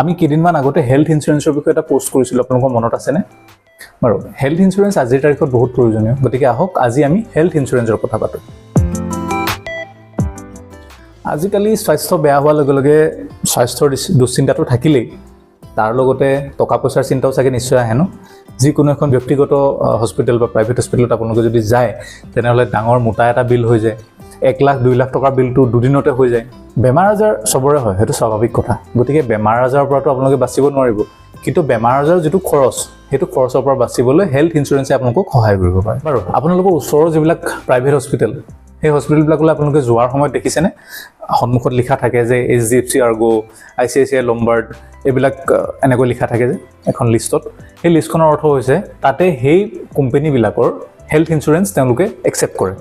আমি কেইদিনমান আগতে হেল্থ ইন্সুৰেন্সৰ বিষয়ে এটা পোষ্ট কৰিছিলোঁ, আপোনালোকৰ মনত আছেনে? বাৰু হেল্থ ইন্সুৰেন্স আজিৰ তাৰিখত বহুত প্ৰয়োজনীয়, গতিকে আহক আজি আমি হেল্থ ইন্সুৰেন্সৰ কথা পাতোঁ। আজিকালি স্বাস্থ্য বেয়া হোৱাৰ লগে লগে স্বাস্থ্যৰ দুশ্চিন্তাটো থাকিলেই, তাৰ লগতে টকা পইচাৰ চিন্তাও চাগে নিশ্চয় আহে ন? যিকোনো এখন ব্যক্তিগত হস্পিটেল বা প্ৰাইভেট হস্পিটেলত আপোনালোকে যদি যায়, তেনেহ'লে ডাঙৰ মোটা এটা বিল হৈ যায়। 1 লাখ 2 লাখ টকাৰ বিলটো দুদিনতে হৈ যায়। বেমাৰ আজাৰ চবৰে হয়, সেইটো স্বাভাৱিক কথা। গতিকে বেমাৰ আজাৰৰ পৰাতো আপোনালোকে বাচিব নোৱাৰিব, কিন্তু বেমাৰ আজাৰৰ যিটো খৰচ, সেইটো খৰচৰ পৰা বাচিবলৈ হেল্থ ইন্সুৰেন্সে আপোনালোকক সহায় কৰিব পাৰে। বাৰু আপোনালোকৰ ওচৰৰ যিবিলাক প্ৰাইভেট হস্পিটেল, সেই হস্পিটেলবিলাকলৈ আপোনালোকে যোৱাৰ সময়ত দেখিছেনে? সন্মুখত লিখা থাকে যে HDFC আৰ্গো, ICICI লম্বাৰ্ড, এইবিলাক এনেকৈ লিখা থাকে যে এখন লিষ্টত। সেই লিষ্টখনৰ অৰ্থ হৈছে তাতে সেই কোম্পানীবিলাকৰ হেল্থ ইন্সুৰেন্স তেওঁলোকে একচেপ্ট কৰে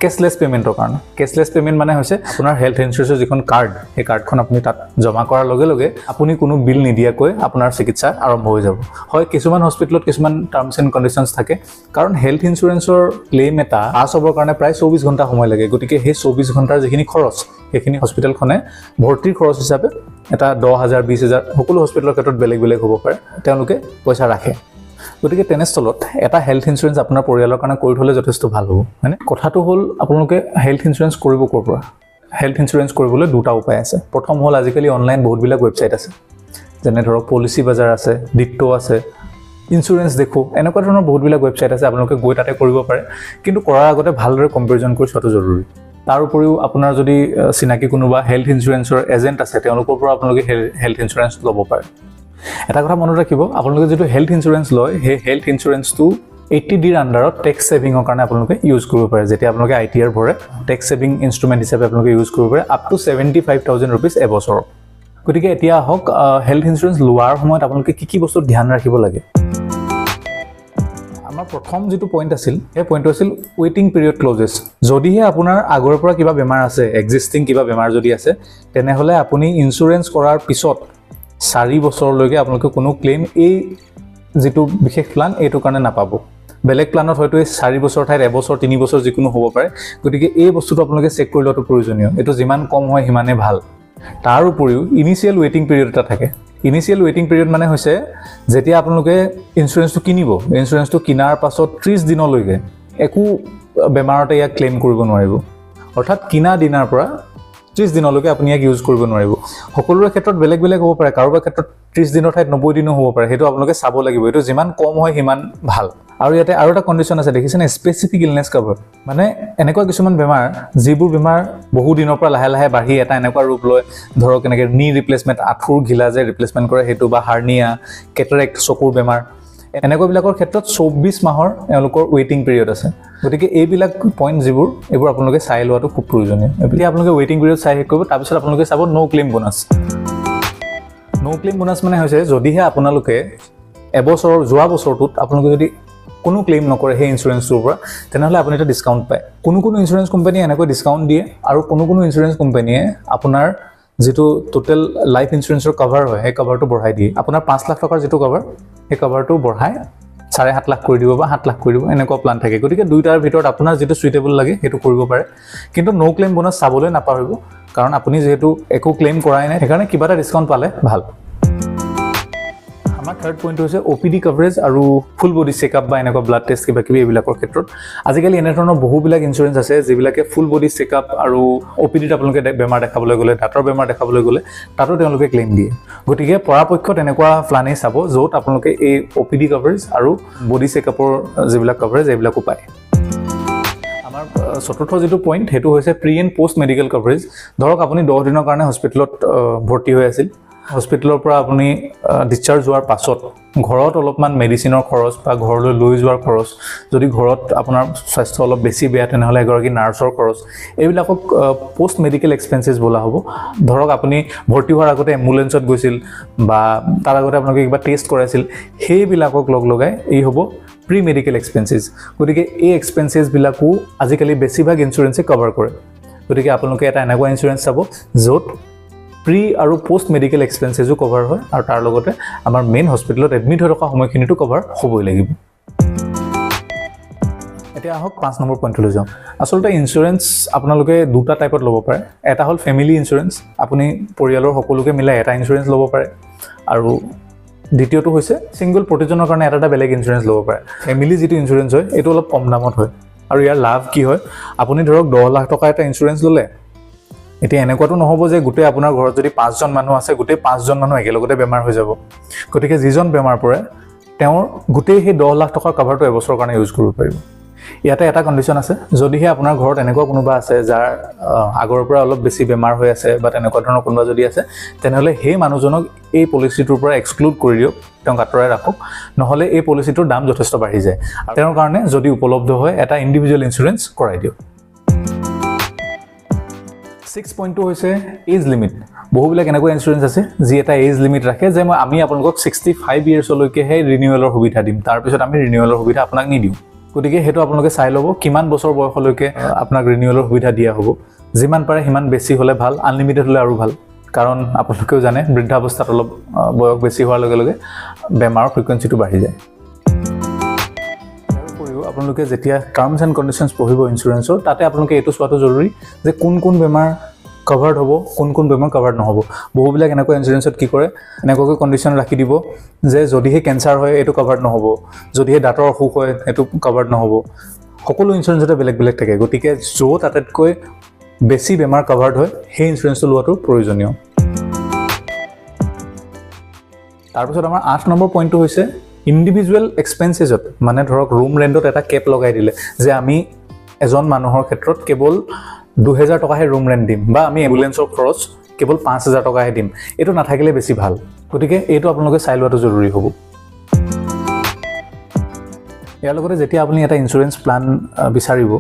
কেছলেছ পে'মেণ্টৰ কাৰণে। কেছলেছ পে'মেণ্ট মানে হৈছে আপোনাৰ হেল্থ ইন্সুৰেন্সৰ যিখন কাৰ্ড, সেই কাৰ্ডখন আপুনি তাত জমা কৰাৰ লগে লগে আপুনি কোনো বিল নিদিয়াকৈ আপোনাৰ চিকিৎসা আৰম্ভ হৈ যাব। হয়, কিছুমান হস্পিটেলত কিছুমান টাৰ্মছ এণ্ড কণ্ডিশ্যনছ থাকে, কাৰণ হেল্থ ইন্সুৰেন্সৰ ক্লেইম এটা পাছ হ'বৰ কাৰণে প্ৰায় 24 ঘণ্টা সময় লাগে। গতিকে সেই 24 ঘণ্টাৰ যিখিনি খৰচ, সেইখিনি হস্পিটেলখনে ভৰ্তিৰ খৰচ হিচাপে এটা 10,000 20,000 সকলো হস্পিটেলৰ ক্ষেত্ৰত বেলেগ বেলেগ হ'ব পাৰে, তেওঁলোকে পইচা ৰাখে। গতিকে তেনেস্থলত এটা হেল্থ ইন্সুৰেন্স আপোনাৰ পৰিয়ালৰ কাৰণে কৰি থ'লে যথেষ্ট ভাল হ'ব, হয়নে? কথাটো হ'ল আপোনালোকে হেল্থ ইন্সুৰেন্স কৰিব ক'ৰ পৰা? হেল্থ ইন্সুৰেন্স কৰিবলৈ দুটা উপায় আছে। প্ৰথম হ'ল আজিকালি অনলাইন বহুতবিলাক ৱেবছাইট আছে, যেনে ধৰক পলিচি বজাৰ আছে, ডিট্টো আছে, ইন্সুৰেন্স দেখো, এনেকুৱা ধৰণৰ বহুতবিলাক ৱেবছাইট আছে। আপোনালোকে গৈ তাতে কৰিব পাৰে, কিন্তু কৰাৰ আগতে ভালদৰে কম্পেৰিজন কৰি চোৱাটো জৰুৰী। তাৰ উপৰিও আপোনাৰ যদি চিনাকি কোনোবা হেল্থ ইন্সুৰেন্সৰ এজেণ্ট আছে, তেওঁলোকৰ পৰা আপোনালোকে হেল্থ ইন্সুৰেন্স ল'ব পাৰে। এটা কথা মনত ৰাখিব, আপোনালোকে যিটো হেল্থ ইন্সুৰেন্স লয়, সেই হেল্থ ইন্সুৰেন্সটো 80Dৰ আণ্ডাৰত টেক্স ছেভিঙৰ কাৰণে আপোনালোকে ইউজ কৰিব পাৰে। যেতিয়া আপোনালোকে ITR ভৰে, টেক্স ছেভিং ইনষ্ট্ৰুমেণ্ট হিচাপে আপোনালোকে ইউজ কৰিব পাৰে আপ টু 75,000 rupees এবছৰত। গতিকে এতিয়া আহক হেল্থ ইন্সুৰেন্স লোৱাৰ সময়ত আপোনালোকে কি বস্তুত ধ্যান ৰাখিব লাগে। আমাৰ প্ৰথম যিটো পইণ্ট আছিল, সেই পইণ্টটো আছিল ৱেইটিং পিৰিয়ড ক্লজেছ। যদিহে আপোনাৰ আগৰ পৰা কিবা বেমাৰ আছে, এক্সিষ্টিং কিবা বেমাৰ যদি আছে, তেনেহ'লে আপুনি ইন্সুৰেন্স কৰাৰ পিছত 4 বছৰলৈকে আপোনালোকে কোনো ক্লেইম এই যিটো বিশেষ প্লান এইটোৰ কাৰণে নাপাব। বেলেগ প্লানত হয়তো এই 4 বছৰ ঠাইত 1 বছৰ 3 বছৰ যিকোনো হ'ব পাৰে। গতিকে এই বস্তুটো আপোনালোকে চেক কৰি লোৱাটো প্ৰয়োজনীয়। এইটো যিমান কম হয় সিমানেই ভাল। তাৰ উপৰিও ইনিচিয়েল ৱেইটিং পিৰিয়ড এটা থাকে। ইনিচিয়েল ৱেইটিং পিৰিয়ড মানে হৈছে যেতিয়া আপোনালোকে ইন্সুৰেন্সটো কিনিব, ইন্সুৰেন্সটো কিনাৰ পাছত 30 দিনলৈকে একো বেমাৰতে ইয়াক ক্লেইম কৰিব নোৱাৰিব। অৰ্থাৎ কিনা দিনাৰ পৰা 30 দিনলৈকে আপুনি ইয়াক ইউজ কৰিব নোৱাৰিব। সকলোৰে ক্ষেত্ৰত বেলেগ বেলেগ হ'ব পাৰে, কাৰোবাৰ ক্ষেত্ৰত 30 দিনৰ ঠাইত 90 দিনো হ'ব পাৰে। সেইটো আপোনালোকে চাব লাগিব। এইটো যিমান কম হয় সিমান ভাল। আৰু ইয়াতে আৰু এটা কণ্ডিশ্যন আছে, দেখিছেনে? Specific illness cover. মানে এনেকুৱা কিছুমান বেমাৰ, যিবোৰ বেমাৰ বহু দিনৰ পৰা লাহে লাহে বাঢ়ি এটা এনেকুৱা ৰূপ লয়, ধৰক এনেকৈ নি ৰিপ্লেচমেণ্ট, আঁঠুৰ ঘিলা যে ৰিপ্লেচমেণ্ট কৰে সেইটো, বা হাৰ্নিয়া, কেটাৰেক্ট, চকুৰ বেমাৰ, এনেকুৱাবিলাকৰ ক্ষেত্ৰত 24 মাহৰ এওঁলোকৰ ৱেইটিং পিৰিয়ড আছে। গতিকে এইবিলাক পইণ্ট যিবোৰ, এইবোৰ আপোনালোকে চাই লোৱাটো খুব প্ৰয়োজনীয়। এতিয়া আপোনালোকে ৱেইটিং পিৰিয়ড চাই শেষ কৰিব, তাৰপিছত আপোনালোকে চাব ন' ক্লেইম বোনাছ। ন' ক্লেইম বোনাছ মানে হৈছে যদিহে আপোনালোকে যোৱা বছৰটোত আপোনালোকে যদি কোনো ক্লেইম নকৰে সেই ইন্সুৰেন্সটোৰ পৰা, তেনেহ'লে আপুনি এটা ডিছকাউণ্ট পায়। কোনো ইন্সুৰেন্স কোম্পানীয়ে এনেকৈ ডিছকাউণ্ট দিয়ে, আৰু কোনো ইন্সুৰেন্স কোম্পানীয়ে আপোনাৰ যিটো টোটেল লাইফ ইন্সুৰেন্সৰ কভাৰ হয়, সেই কভাৰটো বঢ়াই দিয়ে। আপোনাৰ 5 লাখ টকাৰ যিটো কভাৰ, সেই কভাৰটো বঢ়াই 7.5 লাখ কৰি দিব বা 7 লাখ কৰি দিব, এনেকুৱা প্লান থাকে। গতিকে দুইটাৰ ভিতৰত আপোনাৰ যিটো চুইটেবল লাগে সেইটো কৰিব পাৰে। কিন্তু ন' ক্লেইম বোনাছ চাবলৈ নাপাহৰিব, কাৰণ আপুনি যিহেতু একো ক্লেইম কৰাই নাই, সেইকাৰণে কিবা এটা ডিছকাউণ্ট পালে ভাল। আমাৰ থাৰ্ড পইণ্ট হৈছে OPD কভাৰেজ আৰু ফুল বডি চেকআপ বা এনেকুৱা ব্লাড টেষ্ট কিবা কিবি এইবিলাকৰ ক্ষেত্ৰত। আজিকালি এনেধৰণৰ বহুবিলাক ইন্সুৰেন্স আছে যিবিলাকে ফুল বডি চেকআপ আৰু OPDত আপোনালোকে বেমাৰ দেখাবলৈ গ'লে, দাঁতৰ বেমাৰ দেখাবলৈ গ'লে তাতো তেওঁলোকে ক্লেইম দিয়ে। গতিকে পৰাপক্ষত এনেকুৱা প্লানেই চাব য'ত আপোনালোকে এই OPD কভাৰেজ আৰু বডি চেকআপৰ যিবিলাক কভাৰেজ এইবিলাকো পায়। আমাৰ চতুৰ্থ যিটো পইণ্ট, সেইটো হৈছে pre and post medical coverage. ধৰক আপুনি 10 দিনৰ কাৰণে হস্পিটেলত ভৰ্তি হৈ আছিল। হস্পিটেলৰ পৰা আপুনি ডিছচাৰ্জ হোৱাৰ পাছত ঘৰত অলপমান মেডিচিনৰ খৰচ বা ঘৰলৈ লৈ যোৱাৰ খৰচ, যদি ঘৰত আপোনাৰ স্বাস্থ্য অলপ বেছি বেয়া, তেনেহ'লে এগৰাকী নাৰ্ছৰ খৰচ, এইবিলাকক পষ্ট মেডিকেল এক্সপেঞ্চেছ বোলা হ'ব। ধৰক আপুনি ভৰ্তি হোৱাৰ আগতে এম্বুলেঞ্চত গৈছিল বা তাৰ আগতে আপোনালোকে কিবা টেষ্ট কৰাইছিল, সেইবিলাকক লগাই এই হ'ব প্ৰি মেডিকেল এক্সপেঞ্চেছ। গতিকে এই এক্সপেঞ্চেছবিলাকো আজিকালি বেছিভাগ ইন্সুৰেঞ্চে কভাৰ কৰে। গতিকে আপোনালোকে এটা এনেকুৱা ইন্সুৰেঞ্চ চাব য'ত প্ৰি আৰু পষ্ট মেডিকেল এক্সপেঞ্চেছো কভাৰ হয়, আৰু তাৰ লগতে আমাৰ মেইন হস্পিটেলত এডমিট হৈ থকা সময়খিনিতো কভাৰ হ'বই লাগিব। এতিয়া আহক 5 নম্বৰ পইণ্টলৈ যাওঁ। আচলতে ইন্সুৰেঞ্চ আপোনালোকে দুটা টাইপত ল'ব পাৰে। এটা হ'ল ফেমিলি ইন্সুৰেঞ্চ, আপুনি পৰিয়ালৰ সকলোকে মিলাই এটা ইন্সুৰেঞ্চ ল'ব পাৰে। আৰু দ্বিতীয়টো হৈছে সিঙ্গল প্ৰতিজনৰ কাৰণে এটা বেলেগ ইনস্যুৰেন্স ল'ব পাৰে ফ্যামিলি যেটো ইনস্যুৰেন্স হয় এটো অলপ কম দামত হয় আৰু ইয়াৰ লাভ কি হয় আপুনি ধৰক 10 লাখ টকা এটা ইনস্যুৰেন্স ল'লে এতিয়া এনেকুৱাটো নহব যে গোটেই আপোনাৰ ঘৰত যদি 5 জন মানুহ আছে গোটেই 5 জন মানুহ একেলগতে বেমাৰ হৈ যাব গতিকে যিজন বেমাৰ পৰে তেওঁৰ গোটেই সেই 10 লাখ টকাৰ কভাৰটো এবছৰৰ কাৰণে ইউজ কৰিব পাৰিব ইয়াতে এটা কন্ডিশন আছে যদিহে আপোনাৰ ঘৰত এনেকুৱা কোনোবা আছে যাৰ আগৰ পৰা অলপ বেছি বেমাৰ হৈ আছে বা তেনেকুৱা ধৰণৰ কোনোবা যদি আছে তেনেহলে সেই মানুহজনক এই পলিচিটোৰ পৰা এক্সক্লুড কৰি দিয়ক তেওঁ কাটৰাই ৰাখক নহলে এই পলিচিটোৰ দাম যথেষ্ট বাঢ়ি যায় তেওঁৰ কাৰণে যদি উপলব্ধ হয় এটা ইন্ডিভিজুৱেল ইনস্যুৰেন্স কৰাই দিয়ক 6 পইণ্টটো হৈছে এজ লিমিট বহুবিলাক এনেকুৱা ইনস্যুৰেন্স আছে যি এটা এজ লিমিট ৰাখে যে আমি আপোনালোকক 65 ইয়াৰ্ছলৈকে হে ৰিনিউৱেলৰ সুবিধা দিম তাৰ পিছত আমি ৰিনিউৱেলৰ সুবিধা আপোনাক নিদিওঁ গতিকে হেতু আপোনালোকে চাই ল'ব কিমান বছৰ বয়সলৈকে আপোনাক ৰিনিউৱেলৰ সুবিধা দিয়া হ'ব যিমান পাৰে হিমান বেছি হলে ভাল আনলিমিটেড হলে আৰু ভাল কাৰণ আপোনালোকেও জানে বৃদ্ধাৱস্থাত অলপ বয়স বেছি হোৱাৰ লগে লগে বেমাৰৰ ফ্ৰিকুৱেন্সিটো বাঢ়ি যায় আপোনালোকে যেতিয়া টাৰ্মছ এণ্ড কণ্ডিশ্যনছ পঢ়িব ইনস্যুৰেন্সৰ তাতে আপোনালোকে এটো চোৱাটো জৰুৰী যে কোন বেমাৰ কভাৰ্ড হ'ব কোন বেমাৰ কভাৰ্ড নহব বহুবিলাক এনেকুৱা ইনস্যুৰেন্সত কি কৰে এনেকুৱাকৈ কণ্ডিশ্যন ৰাখি দিব যে যদিহে কেন্সাৰ হয় এটো কভাৰ্ড নহব যদিহে দাঁতৰ অসুখ হয় এটো কভাৰ্ড নহব সকলো ইনস্যুৰেন্সতে বেলেগ বেলেগ থাকে গতিকে য'ত আটাইতকৈ বেছি বেমাৰ কভাৰ্ড হয় সেই ইনস্যুৰেন্সটো লোৱাটো প্ৰয়োজনীয় তাৰপিছত আমাৰ 8 নম্বৰ পইণ্টটো হৈছে ইন্ডিভিজুৱেল এক্সপেন্সেছত মানে ধৰক ৰুম ৰেন্টত এটা কেপ লগাই দিলে যে আমি এজন মানুহৰ ক্ষেত্ৰত কেৱল 2000 টকাহে ৰুম ৰেন্ট দিম বা আমি এম্বুলেন্সৰ খৰচ কেৱল 5000 টকাহে দিম এটো নাথাকিলে বেছি ভাল গতিকে এটো আপোনালোকে চাই লোৱাটো জৰুৰী হ'ব ইয়াৰ লগতে যেতিয়া আপুনি এটা ইনস্যুৰেন্স প্লান বিচাৰিব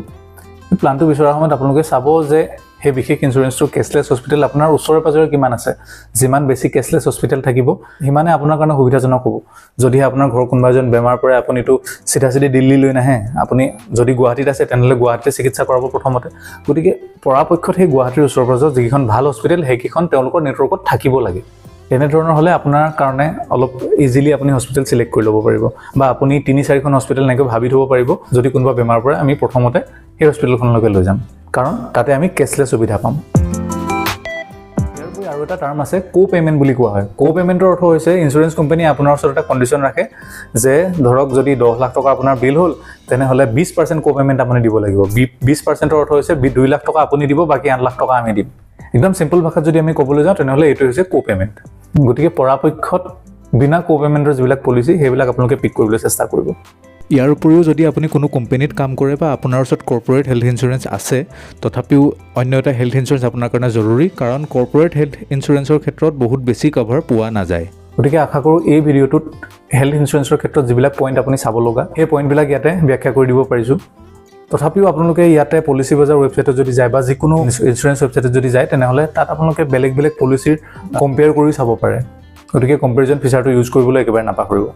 এই প্লানটো বিচৰাৰ সময়ত আপোনালোকে চাব যে হে বিশেষ ইনস্যুৰেন্সটো কেছলেছ হস্পিটেল আপোনাৰ ওচৰে পাজৰে কিমান আছে যিমান বেছি কেছলেছ হস্পিটেল থাকিব হিমানে আপোনাৰ কাৰণে সুবিধাজনক হ'ব যদি আপোনাৰ ঘৰ কোনোবা এজন বেমাৰ পৰে আপুনিটো সিধাসিধি দিল্লী লৈ নাহে আপুনি যদি গুৱাহাটীত আছে তেনেহলে গুৱাহাটীতে চিকিৎসা কৰাব প্ৰথমতে গতিকে পৰাপক্ষত সেই গুৱাহাটীৰ ওচৰে পাজৰে যিখন ভাল হস্পিটেল হেকিখন তেওঁলোকৰ নেটৱৰ্কত থাকিব লাগে এনে ধৰণৰ হলে আপোনাৰ কাৰণে অলপ ইজিলি আপুনি হস্পিটেল সিলেক্ট কৰি ল'ব পাৰিব বা আপুনি 3-4খন হস্পিটেল নাকি ভাবি থব পাৰিব যদি কোনোবা বেমাৰ পৰে আমি প্ৰথমতে এই হস্পিটেলখনলৈকে লৈ যাম কাৰণ তাতে আমি কেছলেছ সুবিধা পাম ইয়াৰ আৰু এটা টাৰ্ম আছে কো-পেমেন্ট বুলি কোৱা হয় কো-পেমেন্টৰ অৰ্থ হৈছে ইনস্যুৰেন্স কোম্পানী আপোনাৰ ওচৰত এটা কণ্ডিশ্যন ৰাখে যে ধৰক যদি 10 লাখ টকা আপোনাৰ বিল হ'ল তেনেহলে 20% কো-পেমেন্ট আপুনি দিব লাগিব 20%ৰ অৰ্থ হৈছে 2 লাখ টকা আপুনি দিব বাকি 8 লাখ টকা আমি দিম একদম সিম্পল ভাষাত যদি আমি ক'বলৈ যাওঁ তেনেহলে এটো হৈছে কো-পেমেন্ট গতিকে পৰাপক্ষত বিনা কো-পেমেন্টৰ যিবিলাক পলিচি সেইবিলাক আপোনালোকে পিক কৰিবলৈ চেষ্টা কৰিব ইয়াৰ উপৰিও যদি আপুনি কোনো কোম্পানীত কাম কৰে বা আপোনাৰ ওচৰত কৰ্পোৰেট হেলথ ইনস্যুৰেন্স আছে তথাপিও অন্য এটা হেলথ ইনস্যুৰেন্স আপোনাৰ কাৰণে জৰুৰী কাৰণ কৰ্পোৰেট হেলথ ইনস্যুৰেন্সৰ ক্ষেত্ৰত বহুত বেছি কভাৰ পোৱা নাযায় গতিকে আশা কৰোঁ এই ভিডিঅ'টোত হেলথ ইনস্যুৰেন্সৰ ক্ষেত্ৰত যিবিলাক পইণ্ট আপুনি চাব লগা সেই পইণ্টবিলাক ইয়াতে ব্যাখ্যা কৰি দিব পাৰিছোঁ তথাপিও আপোনালোকে ইয়াতে পলিচি বজাৰ ৱেবছাইটত যদি যায় বা যিকোনো ইনস্যুৰেন্স ৱেবছাইটত যদি যায় তেনেহলে তাত আপোনালোকে বেলেগ পলিচিৰ কম্পেয়াৰ কৰি চাব পাৰে গতিকে কম্পেৰিজন ফিচাৰটো ইউজ কৰিবলৈ একেবাৰে নাপাহৰিব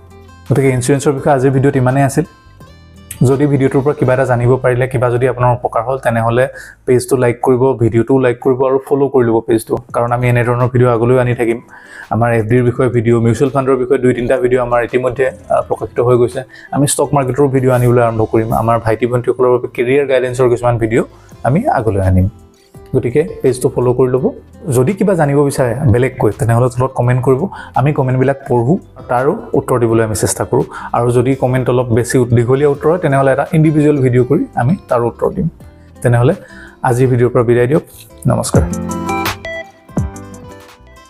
গতিকে ইনস্যুৰেন্সৰ বিষয়ে আজিৰ ভিডিঅ'ত ইমানেই আছিল যদি ভিডিঅ'টোৰ পৰা কিবা এটা জানিব পাৰিলে কিবা যদি আপোনাৰ উপকাৰ হ'ল তেনেহলে পেজটো লাইক কৰিব ভিডিঅ'টো লাইক কৰিব আৰু ফলো কৰি ল'ব পেজটো কাৰণ আমি এনে ধৰণৰ ভিডিঅ' আগলৈ আনি থাকিম আমাৰ এফডিৰ বিষয়ে ভিডিঅ' মিউচুৱেল ফাণ্ডৰ বিষয়ে 2-3টা ভিডিঅ' আমাৰ ইতিমধ্যে প্ৰকাশিত হৈ গৈছে আমি ষ্টক মাৰ্কেটৰ ভিডিঅ' আনিবলৈ আৰম্ভ কৰিম আমাৰ ভাইটি ভণ্টিসকলৰ বাবে কেৰিয়াৰ গাইডেন্সৰ কিছুমান ভিডিঅ' আমি আগলৈ আনিম গতিকে পেজটো ফলো কৰি ল'ব যদি কিবা জানিব বিচাৰে বেলেগকৈ তেনেহলে তলত কমেন্ট কৰিব আমি কমেন্টবিলাক পঢ়ো তাৰো উত্তৰ দিবলৈ আমি চেষ্টা কৰোঁ আৰু যদি কমেন্ট অলপ বেছি দীঘলীয়া উত্তৰ হয় তেনেহলে এটা ইন্ডিভিজুৱেল ভিডিঅ' কৰি আমি তাৰ উত্তৰ দিম তেনেহলে আজি ভিডিঅ'ৰ পৰা বিদায় দিয়ক নমস্কাৰ